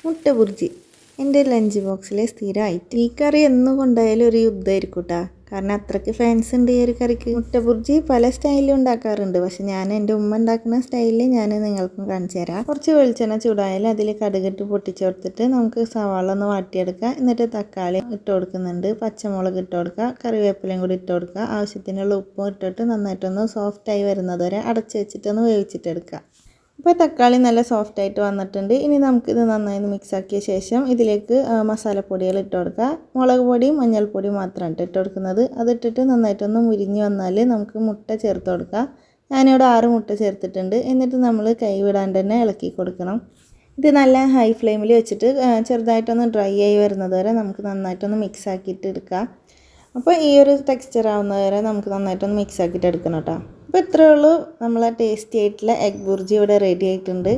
മുട്ട ബുർജി എൻ്റെ ലഞ്ച് ബോക്സിലെ സ്ഥിരമായിട്ട് ഈ കറി എന്നും കൊണ്ടുപോയാലും ഒരു യുദ്ധമായിരിക്കും കേട്ടോ. കാരണം അത്രയ്ക്ക് ഫാൻസ് ഉണ്ട് ഈ ഒരു കറിക്ക്. മുട്ട ബുർജി പല സ്റ്റൈലിലും ഉണ്ടാക്കാറുണ്ട്. പക്ഷെ ഞാൻ എൻ്റെ ഉമ്മ ഉണ്ടാക്കുന്ന സ്റ്റൈലിൽ ഞാൻ നിങ്ങൾക്കും കാണിച്ചു തരാം. കുറച്ച് വെളിച്ചെണ്ണ ചൂടായാലും അതിൽ കടുകിട്ട് പൊട്ടിച്ചെടുത്തിട്ട് നമുക്ക് സവാള ഒന്ന് വാട്ടിയെടുക്കാം. എന്നിട്ട് തക്കാളി ഇട്ട് കൊടുക്കുന്നുണ്ട്, പച്ചമുളക് ഇട്ട് കൊടുക്കുക, കറിവേപ്പിലയും കൂടി ഇട്ട് കൊടുക്കുക, ആവശ്യത്തിനുള്ള ഉപ്പും ഇട്ടിട്ട് നന്നായിട്ടൊന്ന് സോഫ്റ്റായി വരുന്നത് വരെ അടച്ച് വെച്ചിട്ടൊന്ന് വേവിച്ചിട്ടെടുക്കുക. ഇപ്പോൾ തക്കാളി നല്ല സോഫ്റ്റായിട്ട് വന്നിട്ടുണ്ട്. ഇനി നമുക്കിത് നന്നായി മിക്സാക്കിയ ശേഷം ഇതിലേക്ക് മസാലപ്പൊടികൾ ഇട്ട് കൊടുക്കുക. മുളക് പൊടിയും മഞ്ഞൾപ്പൊടിയും മാത്രമാണ് ഇട്ട് കൊടുക്കുന്നത്. അതിട്ടിട്ട് നന്നായിട്ടൊന്ന് മുരിഞ്ഞ് വന്നാൽ നമുക്ക് മുട്ട ചേർത്ത് കൊടുക്കുക. ഞാനിവിടെ 6 മുട്ട ചേർത്തിട്ടുണ്ട്. എന്നിട്ട് നമ്മൾ കൈ വിടാണ്ട് തന്നെ ഇളക്കി കൊടുക്കണം. ഇത് നല്ല ഹൈ ഫ്ലെയിമിൽ വെച്ചിട്ട് ചെറുതായിട്ടൊന്ന് ഡ്രൈ ആയി വരുന്നത് വരെ നമുക്ക് നന്നായിട്ടൊന്ന് മിക്സ് ആക്കിയിട്ട് എടുക്കാം. അപ്പോൾ ഈ ഒരു ടെക്സ്ചർ ആവുന്നത് വരെ നമുക്ക് നന്നായിട്ടൊന്ന് മിക്സ് ആക്കിയിട്ട് എടുക്കണം കേട്ടോ. അപ്പോൾ ഇത്രയേ ഉള്ളൂ, നമ്മളെ ടേസ്റ്റി ആയിട്ടുള്ള എഗ് ബുർജി ഇവിടെ റെഡി ആയിട്ടുണ്ട്.